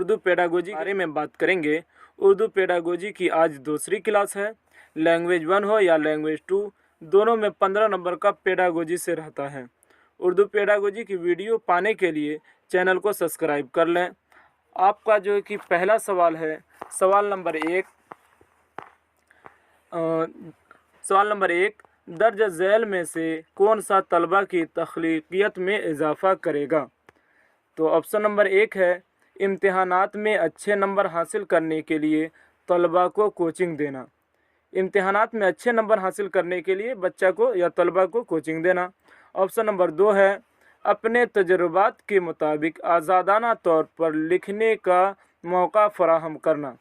Urdu pedagogy के बारे में बात करेंगे। उर्दू पेडागोजी की आज दूसरी क्लास है। लैंग्वेज 1 हो या लैंग्वेज 2, दोनों में 15 नंबर का पेडागोजी से रहता है। उर्दू पेडागोजी की वीडियो पाने के लिए चैनल को सब्सक्राइब कर लें। आपका जो है कि पहला सवाल है, सवाल नंबर एक, दर्ज झैल में से कौन सा तलबा की तख्लीकियत में इजाफ़ा करेगा? तो ऑप्शन नंबर 1 है, इम्तिहानात में अच्छे नंबर हासिल करने के लिए तलबा को कोचिंग देना। इम्तिहानात में अच्छे नंबर हासिल करने के लिए बच्चा को या तलबा को कोचिंग देना। ऑप्शन नंबर 2 है, अपने तजुर्बात के मुताबिक आज़ादाना तौर पर लिखने का मौका फराहम करना।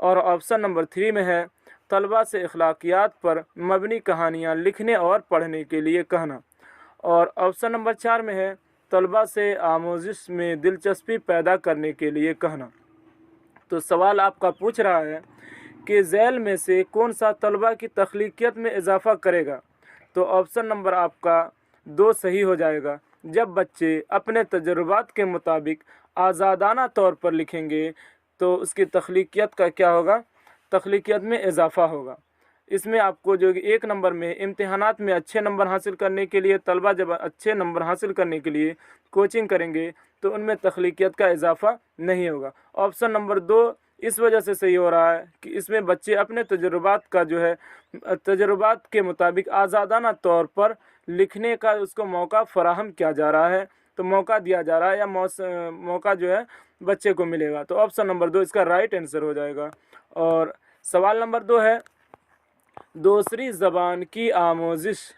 और ऑप्शन नंबर 3 में है, तलबा से अखलाकियात पर मबनी कहानियाँ लिखने और पढ़ने के लिए कहना। और ऑप्शन नंबर 4 में है, तलबा से आमोजिश में दिलचस्पी पैदा करने के लिए कहना। तो सवाल आपका पूछ रहा है कि झैल में से कौन सा तलबा की तख्लीकियत में इजाफ़ा करेगा? तो ऑप्शन नंबर आपका 2 सही हो जाएगा। जब बच्चे अपने तजुर्बात के मुताबिक आज़ादाना तौर पर लिखेंगे तो उसकी तख्लीकियत का क्या होगा? तख्लीकियत में इजाफ़ा होगा। इसमें आपको जो कि 1 नंबर में इम्तिहानात में अच्छे नंबर हासिल करने के लिए तलबा जब अच्छे नंबर हासिल करने के लिए कोचिंग करेंगे तो उनमें तख्लीकियत का इजाफ़ा नहीं होगा। ऑप्शन नंबर 2 इस वजह से सही हो रहा है कि इसमें बच्चे अपने तजुर्बात का जो है तजुर्बात के मुताबिक आज़ादाना तौर पर लिखने का उसको मौका फ़राहम किया जा रहा है, तो मौका दिया जा रहा है या मौका जो है बच्चे को मिलेगा। तो ऑप्शन नंबर 2 इसका राइट आंसर हो जाएगा। और सवाल नंबर 2 है, दूसरी ज़बान की आमोजिश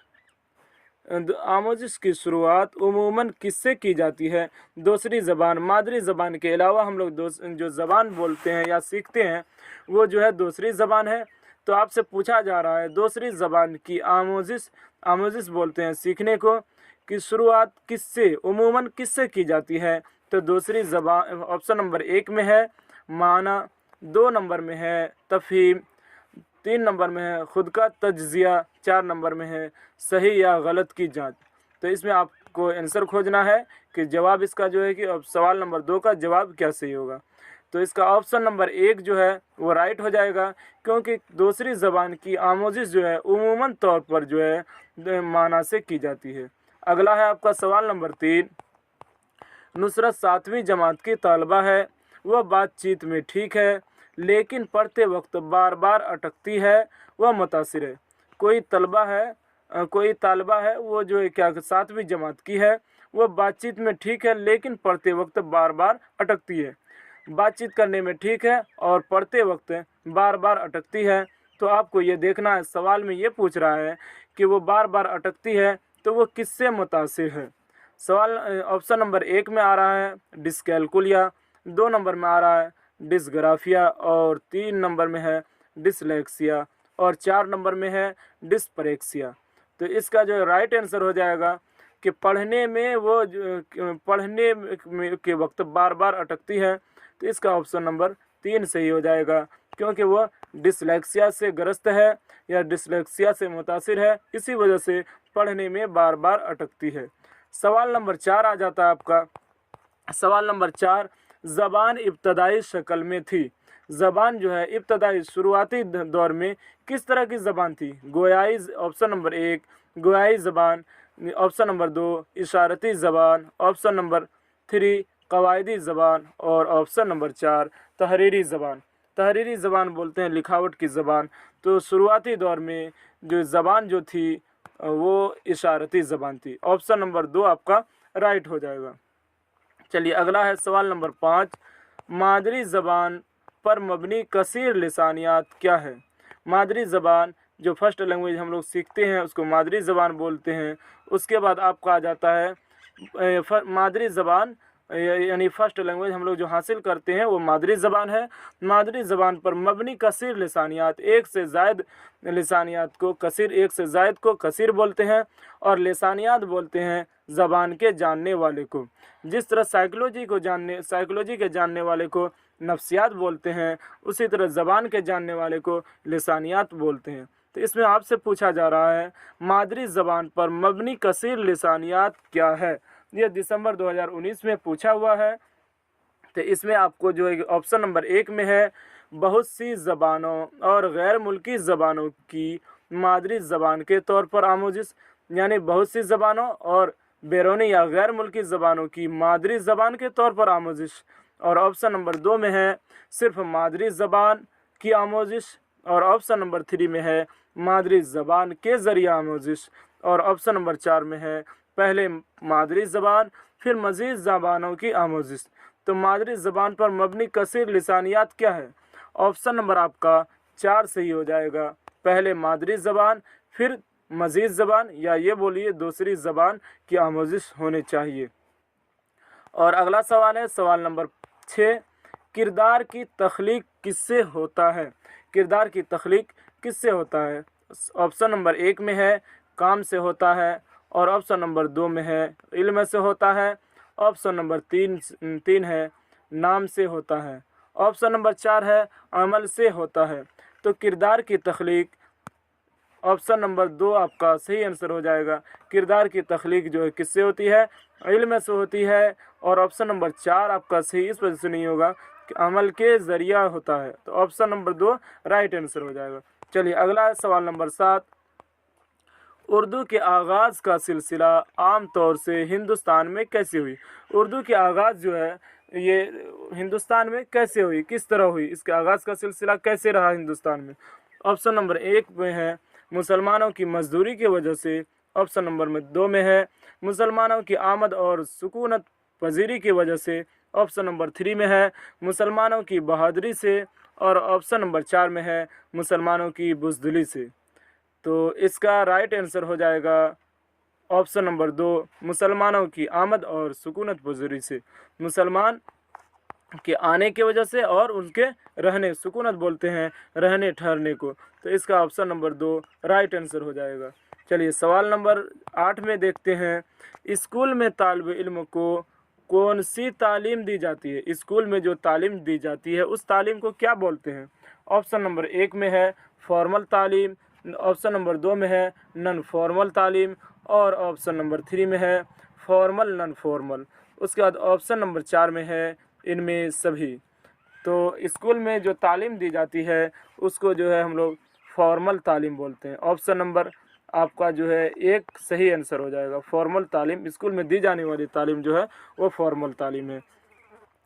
की शुरुआत उमूमन किससे की जाती है? दूसरी ज़बान, मादरी ज़बान के अलावा हम लोग जो ज़बान बोलते हैं या सीखते हैं वो जो है दूसरी ज़बान है। तो आपसे पूछा जा रहा है दूसरी ज़बान की आमोजिश बोलते हैं सीखने को, की शुरुआत किससे उमूमन किससे की जाती है? तो दूसरी ज़बान ऑप्शन नंबर 1 में है माना, 2 नंबर में है तफ़हीम, 3 नंबर में है ख़ुद का तज्ज़िया, 4 नंबर में है सही या गलत की जांच। तो इसमें आपको आंसर खोजना है कि जवाब इसका जो है कि अब सवाल नंबर 2 का जवाब क्या सही होगा। तो इसका ऑप्शन नंबर 1 जो है वो राइट हो जाएगा, क्योंकि दूसरी ज़बान की आमोजिश जो है उमूमन तौर पर जो है माना से की जाती है। अगला है आपका सवाल नंबर 3, नुसरत 7वीं जमात की तालबा है। वह बातचीत में ठीक है लेकिन पढ़ते वक्त बार बार अटकती है, वह मुतासिर है। कोई तालबा है वो जो है क्या 7वीं जमात की है, वह बातचीत में ठीक है लेकिन पढ़ते वक्त बार बार अटकती है। बातचीत करने में ठीक है और पढ़ते वक्त बार बार अटकती है। तो आपको ये देखना है, सवाल में ये पूछ रहा है कि वो बार बार अटकती है तो वो किससे मुतासिर है? सवाल ऑप्शन नंबर 1 में आ रहा है डिस्कैलकुलिया, 2 नंबर में आ रहा है डिसग्राफिया और 3 नंबर में है डिसलेक्सिया और 4 नंबर में है डिस्परेक्सिया। तो इसका जो राइट आंसर हो जाएगा कि पढ़ने के वक्त बार बार अटकती है। तो इसका ऑप्शन नंबर 3 सही हो जाएगा, क्योंकि वह डिसलेक्सिया से ग्रस्त है या डिसलेक्सिया से मुतासिर है, इसी वजह से पढ़ने में बार बार अटकती है। सवाल नंबर 4 आ जाता है आपका। सवाल नंबर 4, ज़बान इब्तदाई शक्ल में थी। ज़बान जो है इब्तदाई शुरुआती दौर में किस तरह की ज़बान थी? गोयाई, ऑप्शन नंबर 1 गोयाई ज़बान, ऑप्शन नंबर 2 इशारती ज़बान, ऑप्शन नंबर 3 कवायदी ज़बान और ऑप्शन नंबर 4 तहरीरी ज़बान। तहरीरी ज़बान बोलते हैं लिखावट की ज़बान। तो शुरुआती दौर में जो ज़बान जो थी वो इशारती ज़बान थी। ऑप्शन नंबर 2 आपका राइट हो जाएगा। चलिए अगला है सवाल नंबर 5, मादरी ज़बान पर मबनी कसीर लिसानियात क्या है? मादरी ज़बान जो फर्स्ट लैंग्वेज हम लोग सीखते हैं उसको मादरी ज़बान बोलते हैं। उसके बाद आपका आ जाता है मादरी ज़बान यानी फर्स्ट लैंग्वेज हम लोग जो हासिल करते हैं वो मादरी ज़बान है। मादरी ज़बान पर मबनी कसीर लिसानियात, एक से ज़ायद लिसानियात को कसीर, एक से ज़ायद को कसीर बोलते हैं और लिसानियात बोलते हैं ज़बान के जानने वाले को। जिस तरह साइकोलॉजी के जानने वाले को नफ्सियात बोलते हैं, उसी तरह ज़बान के जानने वाले को लिसानियात बोलते हैं। तो इसमें आपसे पूछा जा रहा है मादरी ज़बान पर मबनी कसीर लिसानियात क्या है? यह दिसंबर 2019 में पूछा हुआ है तो इसमें आपको जो है ऑप्शन नंबर 1 में है बहुत सी ज़बानों और गैर मुल्की ज़बानों की मादरी ज़बान के तौर पर आमोजिश, यानी बहुत सी ज़बानों और बैरूनी या गैर मुल्की ज़बानों की मादरी ज़बान के तौर पर आमोजिश। और ऑप्शन नंबर 2 में है सिर्फ मादरी ज़बान की आमोजिश। और ऑप्शन नंबर 3 में है मादरी ज़बान के ज़रिए आमोजिश। और ऑप्शन नंबर 4 में है पहले मादरी ज़बान फिर मज़ीद ज़बानों की आमोजिश। तो मादरी ज़बान पर मबनी कसीर लिसानियात क्या है? ऑप्शन नंबर आपका 4 सही हो जाएगा, पहले मादरी ज़बान फिर मज़ीद ज़बान, या ये बोलिए दूसरी ज़बान की आमोजिश होनी चाहिए। और अगला सवाल है सवाल नंबर 6, किरदार की तख्लीक किससे होता है? किरदार की तख्लीक किससे होता है? ऑप्शन नंबर 1 में है काम से होता है। और ऑप्शन नंबर 2 में है इल्म से होता है। ऑप्शन नंबर 3 है नाम से होता है। ऑप्शन नंबर 4 है अमल से होता है। तो किरदार की तख्लीक ऑप्शन नंबर 2 आपका सही आंसर हो जाएगा। किरदार की तख्लीक जो है किससे होती है? इल्म से होती है। और ऑप्शन नंबर 4 आपका सही इस वजह से नहीं होगा कि अमल के ज़रिया होता है। तो ऑप्शन नंबर 2 राइट आंसर हो जाएगा। चलिए अगला है सवाल नंबर 7, उर्दू के आगाज़ का सिलसिला आम तौर से हिंदुस्तान में कैसे हुई? उर्दू के आगाज़ जो है ये हिंदुस्तान में कैसे हुई, किस तरह हुई, इसके आगाज़ का सिलसिला कैसे रहा हिंदुस्तान में? ऑप्शन नंबर 1 में है मुसलमानों की मजदूरी की वजह से। ऑप्शन नंबर 2 में है मुसलमानों की आमद और सुकूनत पजीरी की वजह से। ऑप्शन नंबर 3 में है मुसलमानों की बहादुरी से। और ऑप्शन नंबर 4 में है मुसलमानों की बुज़दिली से। तो इसका राइट आंसर हो जाएगा ऑप्शन नंबर 2 मुसलमानों की आमद और सुकूनत पजीरी से। मुसलमान के आने की वजह से और उनके रहने, सुकूनत बोलते हैं रहने ठहरने को। तो इसका ऑप्शन नंबर 2 राइट आंसर हो जाएगा। चलिए सवाल नंबर 8 में देखते हैं, स्कूल में तालिब इल्म को कौन सी तालीम दी जाती है? स्कूल में जो तालीम दी जाती है उस तालीम को क्या बोलते हैं? ऑप्शन नंबर 1 में है फॉर्मल तालीम। ऑप्शन नंबर 2 में है नॉन फॉर्मल तालीम। और ऑप्शन नंबर 3 में है फॉर्मल नॉन फॉर्मल। उसके बाद ऑप्शन नंबर 4 में है इनमें सभी। तो स्कूल में जो तालीम दी जाती है उसको जो है हम लोग फॉर्मल तालीम बोलते हैं। ऑप्शन नंबर आपका जो है 1 सही आंसर हो जाएगा। फॉर्मल तालीम, स्कूल में दी जाने वाली तालीम जो है वो फॉर्मल तालीम है।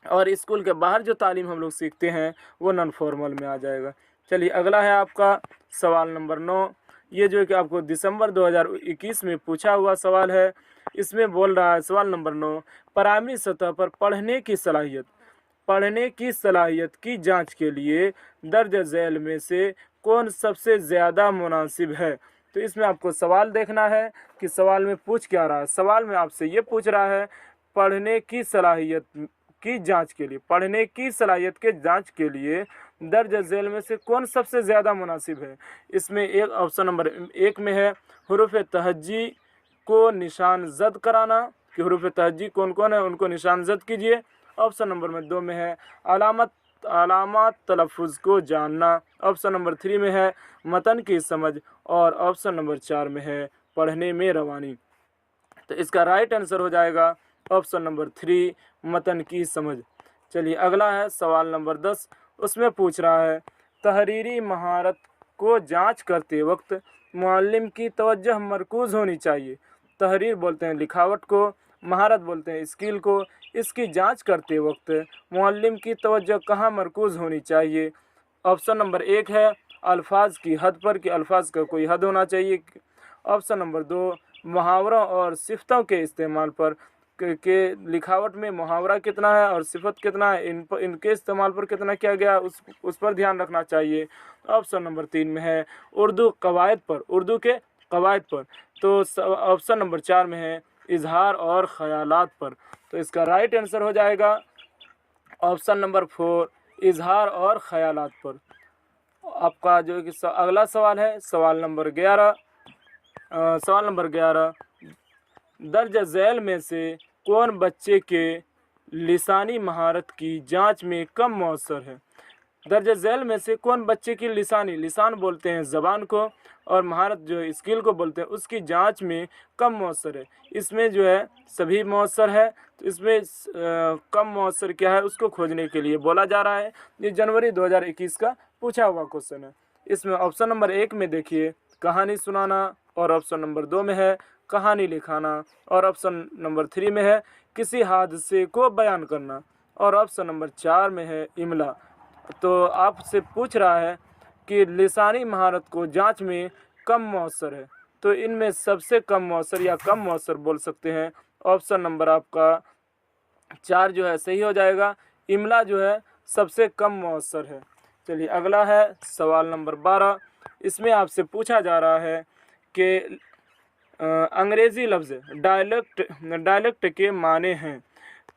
और स्कूल के बाहर जो तालीम हम लोग सीखते हैं वो नॉन फॉर्मल में आ जाएगा। चलिए अगला है आपका सवाल नंबर 9। ये जो है कि आपको दिसंबर 2021 में पूछा हुआ सवाल है। इसमें बोल रहा है सवाल नंबर 9, प्राइमरी सतह पर पढ़ने की सलाहियत की जांच के लिए दर्ज झैल में से कौन सबसे ज़्यादा मुनासिब है? तो इसमें आपको सवाल देखना है कि सवाल में पूछ क्या रहा है। सवाल में आपसे ये पूछ रहा है पढ़ने की सलाहियत की जांच के लिए, पढ़ने की सलाहियत के जांच के लिए दर्ज झैल में से कौन सबसे ज़्यादा मुनासिब है? इसमें एक ऑप्शन नंबर 1 में है हुरूफ तहज्जी को निशान जद कराना, कि हुरूफ तहज्जी कौन कौन है उनको निशान जद कीजिए। ऑप्शन नंबर 2 में है अलामत तलफ़ुज़ को जानना। ऑप्शन नंबर 3 में है मतन की समझ। और ऑप्शन नंबर 4 में है पढ़ने में रवानी। तो इसका राइट आंसर हो जाएगा ऑप्शन नंबर 3 मतन की समझ। चलिए अगला है सवाल नंबर 10। उसमें पूछ रहा है तहरीरी महारत को जांच करते वक्त मुअल्लिम की तवज्जो मरकूज़ होनी चाहिए। तहरीर बोलते हैं लिखावट को, महारत बोलते हैं स्किल को। इसकी जांच करते वक्त मुअल्लिम की तवज्जो कहाँ मरकूज़ होनी चाहिए? ऑप्शन नंबर 1 है अल्फाज की हद पर, कि अल्फाज का कोई हद होना चाहिए। ऑप्शन नंबर 2 मुहावरों और सिफ़तों के इस्तेमाल पर, के लिखावट में मुहावरा कितना है और सिफत कितना है, इनके इस्तेमाल पर कितना किया गया उस पर ध्यान रखना चाहिए। ऑप्शन नंबर 3 में है उर्दू कवायद पर, उर्दू के कवायद पर। तो ऑप्शन नंबर 4 में है इजहार और ख़यालात पर। तो इसका राइट आंसर हो जाएगा ऑप्शन नंबर 4 इजहार और ख़यालात पर। आपका जो कि अगला सवाल है सवाल नंबर 11। दर्ज झैल में से कौन बच्चे के लिसानी महारत की जांच में कम मौसर है? दर्ज झैल में से कौन बच्चे की लिसान बोलते हैं ज़बान को, और महारत जो स्किल को बोलते हैं, उसकी जांच में कम मौसर है। इसमें जो है सभी मौसर है, तो इसमें कम मौसर क्या है उसको खोजने के लिए बोला जा रहा है। ये जनवरी 2021 का पूछा हुआ क्वेश्चन है। इसमें ऑप्शन नंबर 1 में देखिए कहानी सुनाना, और ऑप्शन नंबर 2 में है कहानी लिखाना, और ऑप्शन नंबर 3 में है किसी हादसे को बयान करना, और ऑप्शन नंबर 4 में है इमला। तो आपसे पूछ रहा है कि लिसानी महारत को जांच में कम मौसर है, तो इनमें सबसे कम मौसर या कम मौसर बोल सकते हैं ऑप्शन नंबर आपका 4 जो है सही हो जाएगा। इमला जो है सबसे कम मौसर है। चलिए अगला है सवाल नंबर 12। इसमें आपसे पूछा जा रहा है कि अंग्रेज़ी लफ्ज़ डायलेक्ट के माने हैं,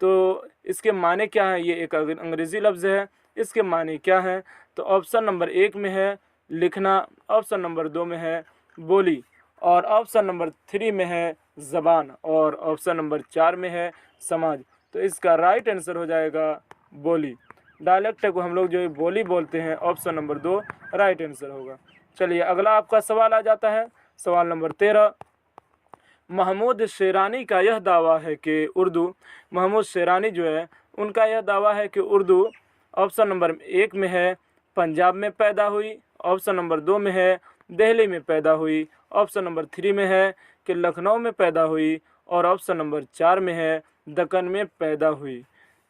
तो इसके माने क्या है। ये एक अंग्रेज़ी लफ्ज़ है, इसके माने क्या है। तो ऑप्शन नंबर 1 में है लिखना, ऑप्शन नंबर 2 में है बोली, और ऑप्शन नंबर 3 में है ज़बान, और ऑप्शन नंबर 4 में है समाज। तो इसका राइट आंसर हो जाएगा बोली। डायलेक्ट को हम लोग जो बोली बोलते हैं, ऑप्शन नंबर 2 राइट आंसर होगा। चलिए अगला आपका सवाल आ जाता है सवाल नंबर 13। महमूद शेरानी का यह दावा है कि उर्दू, महमूद शेरानी जो है उनका यह दावा है कि उर्दू ऑप्शन नंबर 1 में है पंजाब में पैदा हुई, ऑप्शन नंबर 2 में है दिल्ली में पैदा हुई, ऑप्शन नंबर 3 में है कि लखनऊ में पैदा हुई, और ऑप्शन नंबर 4 में है दक्कन में पैदा हुई।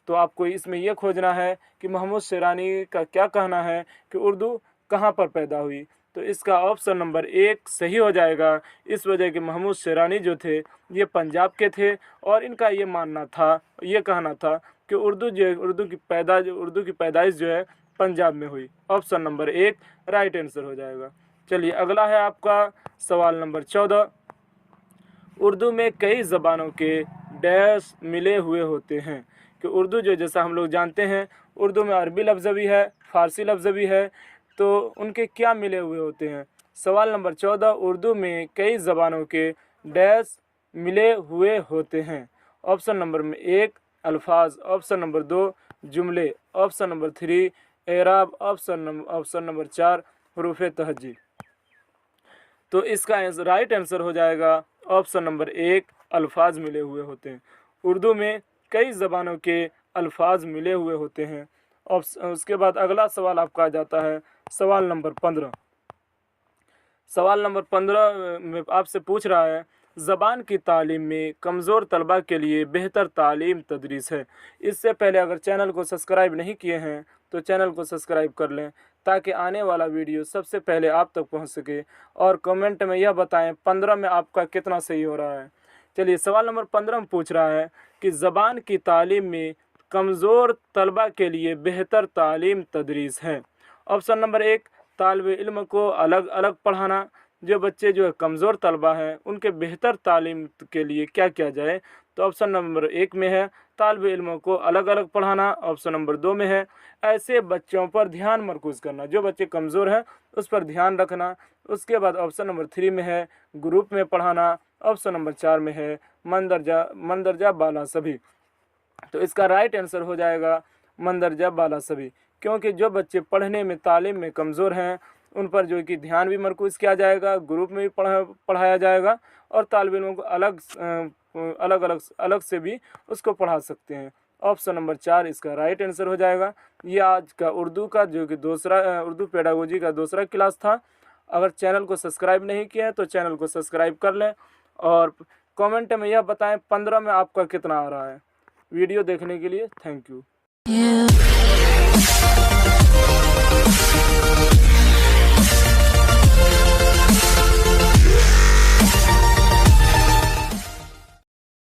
तो आपको इसमें यह खोजना है कि महमूद शेरानी का क्या कहना है कि उर्दू कहाँ पर पैदा हुई। तो इसका ऑप्शन नंबर 1 सही हो जाएगा। इस वजह कि महमूद शेरानी जो थे ये पंजाब के थे, और इनका ये मानना था, ये कहना था कि उर्दू की पैदाइश जो है पंजाब में हुई। ऑप्शन नंबर 1 राइट आंसर हो जाएगा। चलिए अगला है आपका सवाल नंबर 14। उर्दू में कई ज़बानों के डैश मिले हुए होते हैं, कि उर्दू जो जैसा हम लोग जानते हैं उर्दू में अरबी लफ्ज़ भी है, फ़ारसी लफ्ज़ भी है, तो उनके क्या मिले हुए होते हैं। सवाल नंबर 14, उर्दू में कई ज़बानों के डैश मिले हुए होते हैं। ऑप्शन नंबर 1 अल्फाज, ऑप्शन नंबर 2 जुमले, ऑप्शन नंबर 3 एराब, ऑप्शन नंबर 4 हरूफ तहजी। तो इसका राइट आंसर हो जाएगा ऑप्शन नंबर 1 अल्फाज मिले हुए होते हैं। उर्दू में कई ज़बानों के अल्फाज मिले हुए होते हैं। उसके बाद अगला सवाल आपका आ जाता है सवाल नंबर 15। सवाल नंबर 15 में आपसे पूछ रहा है ज़बान की तालीम में कमज़ोर तलबा के लिए बेहतर तालीम तदरीस है। इससे पहले अगर चैनल को सब्सक्राइब नहीं किए हैं तो चैनल को सब्सक्राइब कर लें, ताकि आने वाला वीडियो सबसे पहले आप तक पहुंच सके। और कमेंट में यह बताएं 15 में आपका कितना सही हो रहा है। चलिए सवाल नंबर 15 में पूछ रहा है कि ज़बान की तालीम में कमज़ोर तलबा के लिए बेहतर तालीम तदरीस है। ऑप्शन नंबर 1 तालिब इल्म को अलग अलग पढ़ाना। जो बच्चे जो है कमज़ोर तलबा हैं उनके बेहतर तालीम के लिए क्या किया जाए। तो ऑप्शन नंबर 1 में है तालिब इल्मों को अलग अलग पढ़ाना। ऑप्शन नंबर 2 में है ऐसे बच्चों पर ध्यान मरकूज़ करना, जो बच्चे कमज़ोर हैं उस पर ध्यान रखना। उसके बाद ऑप्शन नंबर 3 में है ग्रुप में पढ़ाना। ऑप्शन नंबर 4 में है मंदरजा बाला सभी। तो इसका राइट आंसर हो जाएगा मंदरजा बाला सभी, क्योंकि जो बच्चे पढ़ने में तालीम में कमज़ोर हैं उन पर जो कि ध्यान भी मरकूज़ किया जाएगा, ग्रुप में भी पढ़ाया जाएगा, और तालिब इल्मों को अलग से भी उसको पढ़ा सकते हैं। ऑप्शन नंबर 4 इसका राइट आंसर हो जाएगा। ये आज का उर्दू का जो कि उर्दू पेडागोजी का दूसरा क्लास था। अगर चैनल को सब्सक्राइब नहीं किया है तो चैनल को सब्सक्राइब कर लें, और कमेंट में यह बताएं 15 में आपका कितना आ रहा है। वीडियो देखने के लिए थैंक यू।